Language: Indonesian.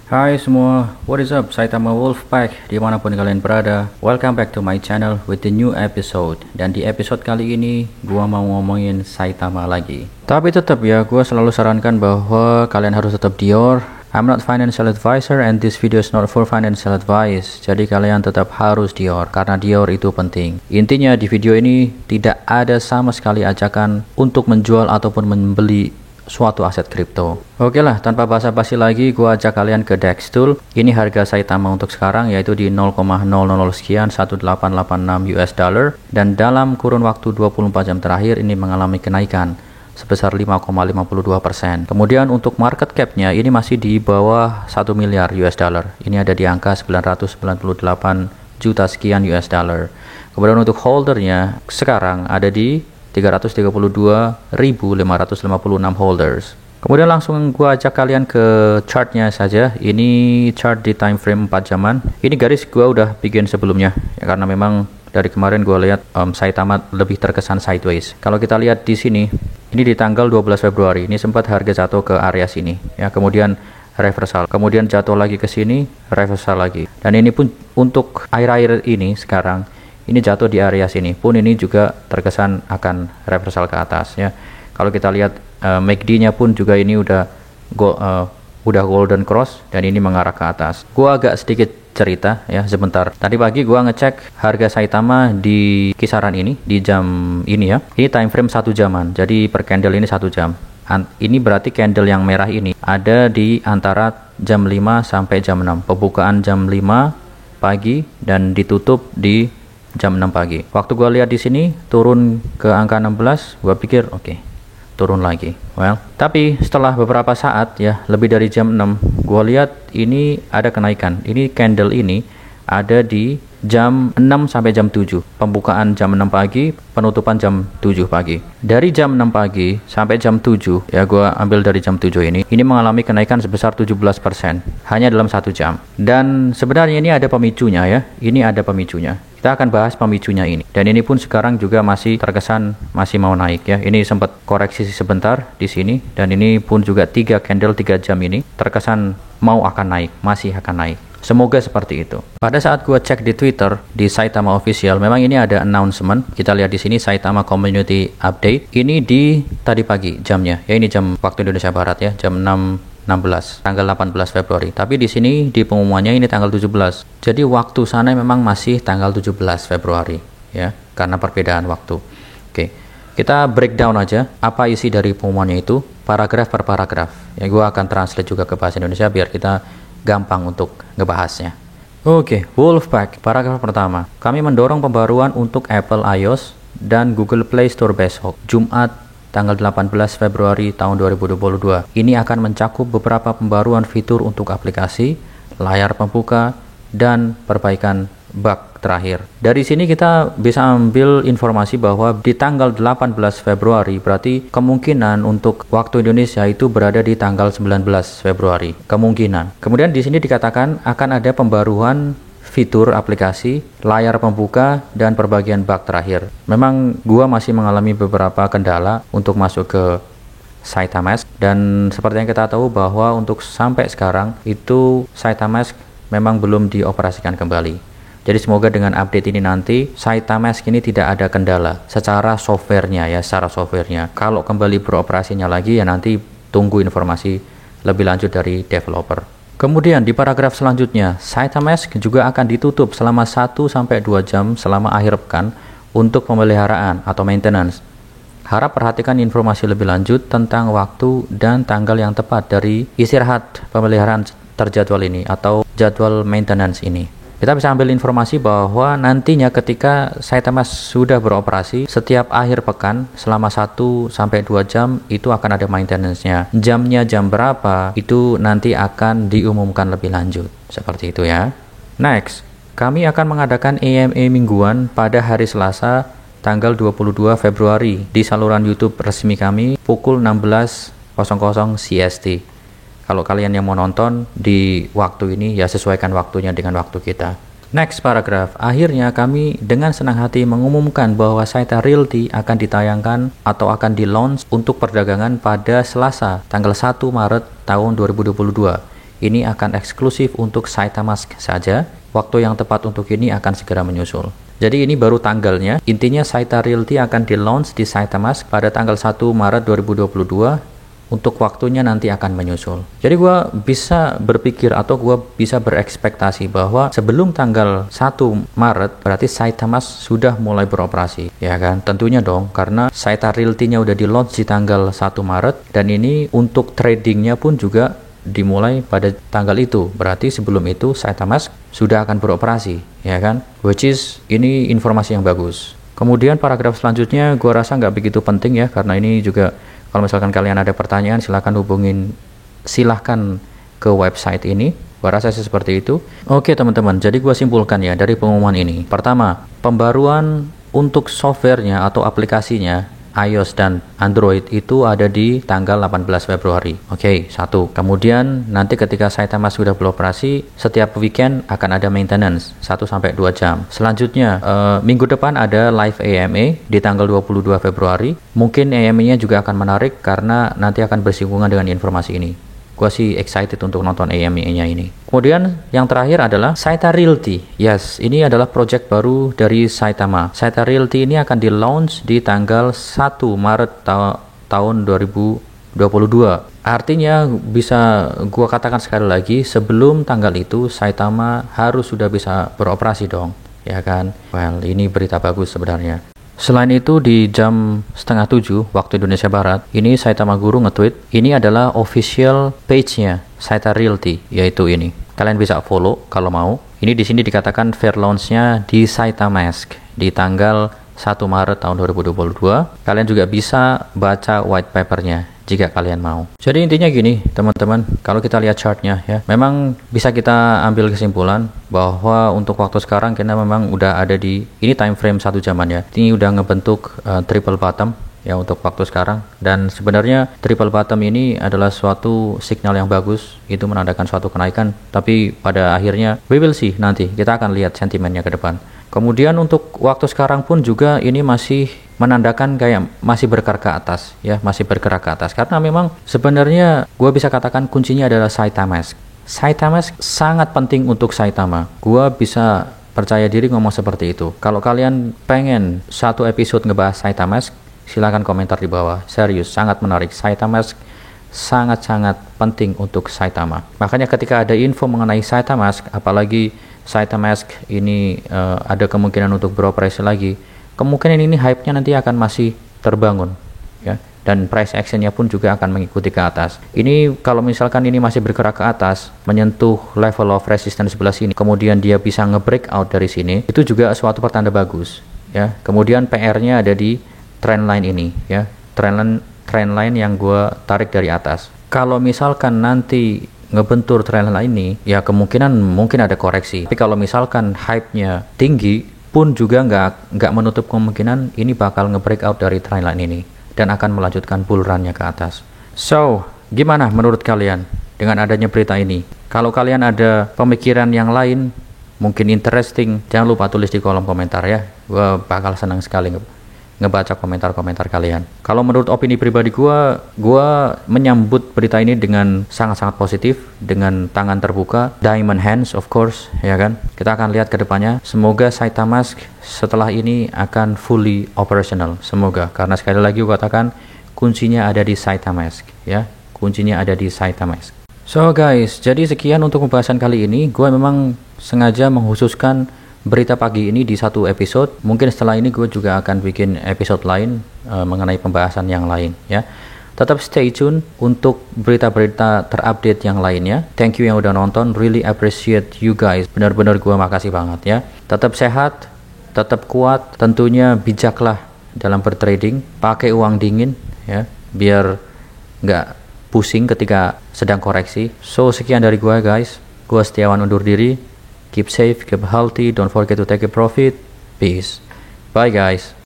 Hai semua, what is up? Saitama Wolfpack dimanapun kalian berada. Welcome back to my channel with the new episode. Dan di episode kali ini gua mau ngomongin Saitama lagi. Tapi tetap ya, gua selalu sarankan bahwa kalian harus tetap Dior. I'm not financial advisor and this video is not for financial advice. Jadi kalian tetap harus Dior karena Dior itu penting. Intinya di video ini tidak ada sama sekali ajakan untuk menjual ataupun membeli suatu aset kripto. Oke lah, tanpa basa-basi lagi, gua ajak kalian ke Dextool. Ini harga Saitama untuk sekarang yaitu di 0,000 sekian 1886 US dollar, dan dalam kurun waktu 24 jam terakhir ini mengalami kenaikan sebesar 5,52%. Kemudian untuk market cap-nya ini masih di bawah 1 miliar US dollar. Ini ada di angka 998 juta sekian US dollar. Kemudian untuk holdernya sekarang ada di 332.556 holders. Kemudian langsung gua ajak kalian ke chartnya saja. Ini chart di time frame 4 jaman. Ini garis gua udah bikin sebelumnya ya, karena memang dari kemarin gua lihat Saitama lebih terkesan sideways. Kalau kita lihat di sini, ini di tanggal 12 Februari ini sempat harga jatuh ke area sini ya, kemudian reversal, kemudian jatuh lagi ke sini, reversal lagi. Dan ini pun untuk air-air ini sekarang ini jatuh di area sini pun ini juga terkesan akan reversal ke atas ya. Kalau kita lihat MACD-nya pun juga ini udah golden cross dan ini mengarah ke atas. Gua agak sedikit cerita ya sebentar. Tadi pagi gua ngecek harga Saitama di kisaran ini di jam ini ya. Ini time frame 1 jaman. Jadi per candle ini 1 jam. Ini berarti candle yang merah ini ada di antara jam 5 sampai jam 6. Pembukaan jam 5 pagi dan ditutup di jam 6 pagi. Waktu gua lihat di sini turun ke angka 16, gua pikir oke, turun lagi. Well, tapi setelah beberapa saat ya, lebih dari jam 6, gua lihat ini ada kenaikan. Ini candle ini ada di jam 6 sampai jam 7. Pembukaan jam 6 pagi, penutupan jam 7 pagi. Dari jam 6 pagi sampai jam 7, ya gua ambil dari jam 7 ini mengalami kenaikan sebesar 17% hanya dalam 1 jam. Dan sebenarnya ini ada pemicunya ya. Ini ada pemicunya. Kita akan bahas pemicunya ini. Dan ini pun sekarang juga masih terkesan masih mau naik ya. Ini sempat koreksi sebentar di sini, dan ini pun juga 3 candle 3 jam ini terkesan mau akan naik, masih akan naik. Semoga seperti itu. Pada saat gua cek di Twitter di Saitama Official, memang ini ada announcement. Kita lihat di sini Saitama Community Update. Ini di tadi pagi jamnya. Ya ini jam waktu Indonesia Barat ya, jam 6.16 tanggal 18 Februari. Tapi di sini di pengumumannya ini tanggal 17. Jadi waktu sana memang masih tanggal 17 Februari ya, karena perbedaan waktu. Oke. Kita breakdown aja apa isi dari pengumumannya itu, paragraf per paragraf. Ya gua akan translate juga ke bahasa Indonesia biar kita gampang untuk ngebahasnya. Oke, Wolfpack, paragraf pertama. Kami mendorong pembaruan untuk Apple iOS dan Google Play Store besok, Jumat tanggal 18 Februari tahun 2022. Ini akan mencakup beberapa pembaruan fitur untuk aplikasi, layar pembuka, dan perbaikan bug terakhir. Dari sini kita bisa ambil informasi bahwa di tanggal 18 Februari berarti kemungkinan untuk waktu Indonesia itu berada di tanggal 19 Februari. Kemungkinan. Kemudian di sini dikatakan akan ada pembaruan fitur aplikasi, layar pembuka, dan perbagian bug terakhir. Memang gua masih mengalami beberapa kendala untuk masuk ke Saitamask, dan seperti yang kita tahu bahwa untuk sampai sekarang itu Saitamask memang belum dioperasikan kembali. Jadi semoga dengan update ini nanti Saitamask ini tidak ada kendala secara softwarenya ya, secara softwarenya. Kalau kembali beroperasinya lagi ya nanti tunggu informasi lebih lanjut dari developer. Kemudian di paragraf selanjutnya, Saitamask juga akan ditutup selama 1-2 jam selama akhir pekan untuk pemeliharaan atau maintenance. Harap perhatikan informasi lebih lanjut tentang waktu dan tanggal yang tepat dari istirahat pemeliharaan terjadwal ini atau jadwal maintenance ini. Kita bisa ambil informasi bahwa nantinya ketika Saitamask sudah beroperasi, setiap akhir pekan selama 1-2 jam itu akan ada maintenance-nya. Jamnya jam berapa itu nanti akan diumumkan lebih lanjut. Seperti itu ya. Next, kami akan mengadakan AMA mingguan pada hari Selasa tanggal 22 Februari di saluran YouTube resmi kami pukul 16.00 CST. Kalau kalian yang mau nonton di waktu ini ya sesuaikan waktunya dengan waktu kita. Next paragraf. Akhirnya kami dengan senang hati mengumumkan bahwa Saita Realty akan ditayangkan atau akan di-launch untuk perdagangan pada Selasa tanggal 1 Maret tahun 2022. ini akan eksklusif untuk Saitamask saja. Waktu yang tepat untuk ini akan segera menyusul. Jadi ini baru tanggalnya. Intinya Saita Realty akan di-launch di Saitamask pada tanggal 1 Maret 2022. Untuk waktunya nanti akan menyusul. Jadi gue bisa berpikir atau gue bisa berekspektasi bahwa sebelum tanggal 1 Maret berarti Saitamask sudah mulai beroperasi, ya kan? Tentunya dong, karena Saita Realty-nya udah di-launch di tanggal 1 Maret dan ini untuk tradingnya pun juga dimulai pada tanggal itu. Berarti sebelum itu Saitamask sudah akan beroperasi, ya kan? Which is ini informasi yang bagus. Kemudian paragraf selanjutnya gue rasa nggak begitu penting ya, karena ini juga kalau misalkan kalian ada pertanyaan silahkan ke website ini. Gua rasa seperti itu. Oke teman-teman, jadi gua simpulkan ya dari pengumuman ini. Pertama, pembaruan untuk softwarenya atau aplikasinya iOS dan Android itu ada di tanggal 18 Februari. Oke, satu. Kemudian nanti ketika Saitamask sudah beroperasi, setiap weekend akan ada maintenance 1-2 jam. Selanjutnya, minggu depan ada live AMA di tanggal 22 Februari. Mungkin AMA-nya juga akan menarik karena nanti akan bersinggungan dengan informasi ini. Gua sih excited untuk nonton AMA-nya ini. Kemudian yang terakhir adalah Saita Realty. Yes, ini adalah project baru dari Saitama. Saita Realty ini akan di-launch di tanggal 1 Maret tahun 2022. Artinya bisa gua katakan sekali lagi, sebelum tanggal itu Saitama harus sudah bisa beroperasi dong, ya kan? Well, ini berita bagus sebenarnya. Selain itu di jam 6:30 waktu Indonesia Barat, ini Saitama Guru nge-tweet, ini adalah official page-nya Saita Realty, yaitu ini. Kalian bisa follow kalau mau. Ini di sini dikatakan fair launch-nya di Saitamask di tanggal 1 Maret tahun 2022. Kalian juga bisa baca white paper-nya jika kalian mau. Jadi intinya gini teman-teman, kalau kita lihat chart-nya ya, memang bisa kita ambil kesimpulan bahwa untuk waktu sekarang kita memang udah ada di, ini time frame 1 jaman ya, ini udah ngebentuk triple bottom ya untuk waktu sekarang. Dan sebenarnya triple bottom ini adalah suatu signal yang bagus, itu menandakan suatu kenaikan, tapi pada akhirnya we will see, nanti kita akan lihat sentimennya ke depan. Kemudian untuk waktu sekarang pun juga ini masih menandakan kayak masih bergerak ke atas ya, masih bergerak ke atas, karena memang sebenarnya gue bisa katakan kuncinya adalah Saitamask. Saitamask sangat penting untuk Saitama. Gue bisa percaya diri ngomong seperti itu. Kalau kalian pengen satu episode ngebahas Saitamask, silahkan komentar di bawah. Serius, sangat menarik. Saitamask sangat-sangat penting untuk Saitama. Makanya ketika ada info mengenai Saitamask, apalagi Saitamask ini ada kemungkinan untuk beroperasi lagi, kemungkinan ini hype-nya nanti akan masih terbangun ya, dan price action-nya pun juga akan mengikuti ke atas. Ini kalau misalkan ini masih bergerak ke atas, menyentuh level of resistance sebelah sini, kemudian dia bisa nge-breakout dari sini, itu juga suatu pertanda bagus ya. Kemudian PR-nya ada di trendline ini ya, trendline yang gue tarik dari atas. Kalau misalkan nanti ngebentur trendline ini, ya kemungkinan mungkin ada koreksi. Tapi kalau misalkan hype-nya tinggi, pun juga nggak menutup kemungkinan ini bakal nge-breakout dari trendline ini dan akan melanjutkan bull run-nya ke atas. So, gimana menurut kalian dengan adanya berita ini? Kalau kalian ada pemikiran yang lain, mungkin interesting, jangan lupa tulis di kolom komentar ya. Gue bakal senang sekali ngebaca komentar-komentar kalian. Kalau menurut opini pribadi gue menyambut berita ini dengan sangat-sangat positif, dengan tangan terbuka, diamond hands of course, ya kan. Kita akan lihat ke depannya. Semoga Saitamask setelah ini akan fully operational. Semoga, karena sekali lagi gue katakan kuncinya ada di Saitamask, ya. Kuncinya ada di Saitamask. So guys, jadi sekian untuk pembahasan kali ini. Gue memang sengaja menghususkan berita pagi ini di satu episode. Mungkin setelah ini gue juga akan bikin episode lain mengenai pembahasan yang lain ya. Tetap stay tune untuk berita-berita terupdate yang lainnya. Thank you yang udah nonton, really appreciate you guys. Benar-benar gue makasih banget ya. Tetap sehat, tetap kuat, tentunya bijaklah dalam bertrading, pakai uang dingin ya, biar nggak pusing ketika sedang koreksi. So sekian dari gue guys. Gue Setiawan undur diri. Keep safe, keep healthy, don't forget to take a profit. Peace. Bye guys.